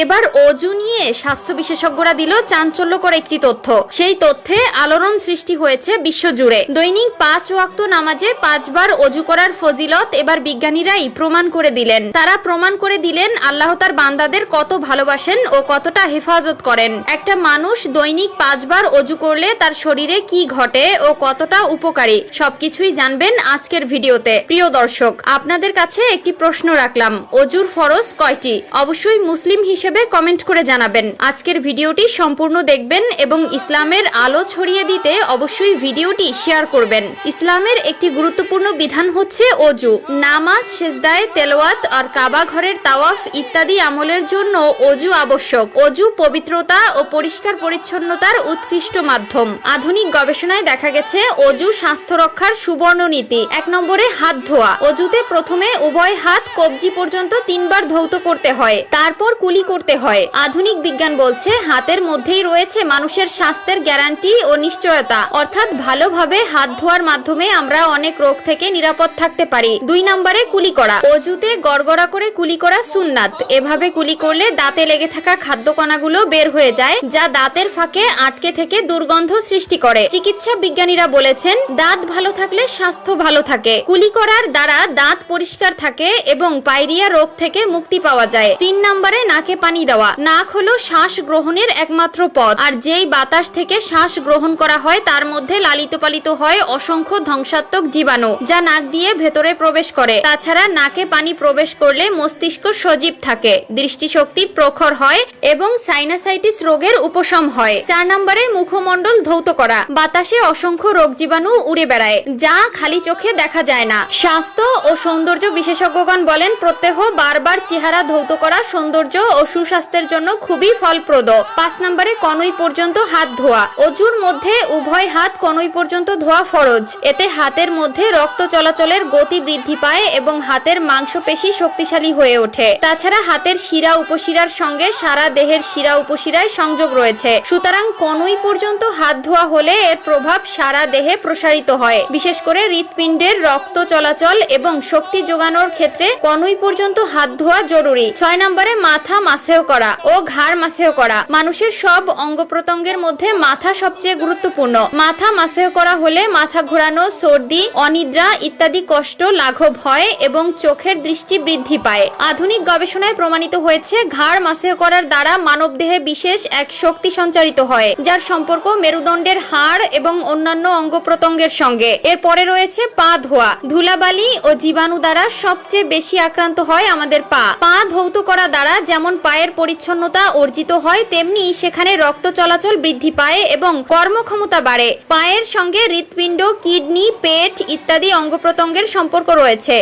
এবার অজু নিয়ে স্বাস্থ্য বিশেষজ্ঞরা দিল চাঞ্চল্যকর একটি তথ্য। সেই তথ্যে আলোড়ন সৃষ্টি হয়েছে বিশ্বজুড়ে। দৈনিক 5 ওয়াক্ত নামাজে 5 বার অজু করার ফজিলত এবার বিজ্ঞানীরাই প্রমাণ করে দিলেন। তারা প্রমাণ করে দিলেন আল্লাহ তার বান্দাদের কত ভালোবাসেন ও কতটা হেফাজত করেন। একটা মানুষ দৈনিক 5 বার অজু করলে তার শরীরে কি ঘটে ও কতটা উপকারী সবকিছুই জানবেন আজকের ভিডিওতে। প্রিয় দর্শক, আপনাদের কাছে একটি প্রশ্ন রাখলাম, অজুর ফরজ কয়টি? অবশ্যই মুসলিম হিসেবে কমেন্ট করে জানাবেন। আজকের ভিডিওটি সম্পূর্ণ দেখবেন এবং ইসলামের আলো ছড়িয়ে দিতে অবশ্যই ভিডিওটি শেয়ার করবেন। ইসলামের একটি গুরুত্বপূর্ণ বিধান হচ্ছে অজু। নামাজ, সেজদায়, তেলাওয়াত আর কাবা ঘরের তাওয়াফ ইত্যাদি আমলের জন্য অজু আবশ্যক। অজু পবিত্রতা ও পরিষ্কার পরিচ্ছন্নতার উৎকৃষ্ট মাধ্যম। আধুনিক গবেষণায় দেখা গেছে অজু স্বাস্থ্য রক্ষার সুবর্ণ নীতি। 1 নম্বরে হাত ধোয়া। অজুতে প্রথমে উভয় হাত কবজি পর্যন্ত 3 বার ধৌত করতে হয়, তারপর কুলি করতে হয়। আধুনিক বিজ্ঞান বলছে হাতের মধ্যেই রয়েছে মানুষের স্বাস্থ্যের গ্যারান্টি ও নিশ্চয়তা, অর্থাৎ ভালোভাবে হাত ধোয়ার মাধ্যমে আমরা অনেক রোগ থেকে নিরাপদ থাকতে পারি। 2 নম্বরে কুলি করা। অজুতে গড়গড়া করে কুলি করা সুন্নাত। এভাবে কুলি করলে দাঁতে লেগে থাকা খাদ্য কণাগুলো বের হয়ে যায়, যা দাঁতের ফাঁকে আটকে থেকে দুর্গন্ধ সৃষ্টি করে। চিকিৎসা বিজ্ঞানীরা বলেছেন দাঁত ভালো থাকলে স্বাস্থ্য ভালো থাকে। কুলি করার দ্বারা দাঁত পরিষ্কার থাকে এবং পায়রিয়া রোগ থেকে মুক্তি পাওয়া যায়। 3 নম্বরে নাকে পানি দেওয়া। নাক হলো শ্বাস গ্রহণের একমাত্র পথ, আর যেই বাতাস থেকে শ্বাস গ্রহণ করা হয় তার মধ্যে লালিত পালিত হয় অসংখ্য ধ্বংসাত্মক জীবাণু, যা নাক দিয়ে ভেতরে প্রবেশ করে। তাছাড়া নাকে পানি প্রবেশ করলে মস্তিষ্ক সজীব থাকে, দৃষ্টিশক্তি প্রখর হয় এবং সাইনাসাইটিস রোগের উপশম হয়। 4 নম্বরে মুখমণ্ডল ধৌত করা। বাতাসে অসংখ্য রোগ জীবাণু উড়ে বেড়ায়, যা খালি চোখে দেখা যায় না। স্বাস্থ্য ও সৌন্দর্য বিশেষজ্ঞগণ বলেন প্রত্যহ বারবার চেহারা ধৌত করা সৌন্দর্য ও সুস্বাস্থ্যের জন্য খুবই ফলপ্রদ। 5 নম্বরে কনুই পর্যন্ত হাত ধোয়া। অজুর মধ্যে উভয় হাত কনুই পর্যন্ত ধোয়া ফরজ। এতে হাতের মধ্যে রক্ত চলাচলের গতি বৃদ্ধি পায় এবং হাতের মাংসপেশি শক্তিশালী হয়ে ওঠে। তাছাড়া হাতের শিরা উপশিরার সঙ্গে সারা দেহের শিরা উপশিরায় সংযোগ রয়েছে, সুতরাং কনুই পর্যন্ত হাত ধোয়া হলে এর প্রভাব সারা দেহে প্রসারিত হয়। বিশেষ করে হৃৎপিণ্ডের রক্ত চলাচল এবং শক্তি যোগানোর ক্ষেত্রে কনুই পর্যন্ত হাত ধোয়া জরুরি। 6 নম্বরে মাথা মাসেহ করা ও ঘাড় মাসেহ করা। মানুষের সব অঙ্গ প্রত্যঙ্গের মধ্যে মাথা সবচেয়ে গুরুত্বপূর্ণ। মাথা মাসেহ করা হলে মাথা ঘোরানো, সর্দি, অনিদ্রা ইত্যাদি কষ্ট লাঘব হয় এবং চোখের দৃষ্টি বৃদ্ধি পায়। আধুনিক গবেষণায় প্রমাণিত হয়েছে ঘাড় মাসেহ করার দ্বারা মানবদেহে বিশেষ এক শক্তি সঞ্চারিত হয়, যার সম্পর্ক মেরুদণ্ডের হাড় এবং অন্যান্য অঙ্গ প্রত্যঙ্গের সঙ্গে। এরপরে রয়েছে পা ধোয়া। ধুলাবালি ও জীবাণু দ্বারা সবচেয়ে বেশি আক্রান্ত হয় আমাদের পা। পা ধৌত করা দ্বারা যেমন পায়ের পরিচ্ছন্নতা অর্জিত হয়, তেমনি সেখানে রক্ত চলাচল বৃদ্ধি পায় এবং কর্মক্ষমতা বাড়ে। পায়ের সঙ্গে হৃৎপিণ্ড, কিডনি, পেট ইত্যাদি অঙ্গ প্রত্যঙ্গের সম্পর্ক রয়েছে।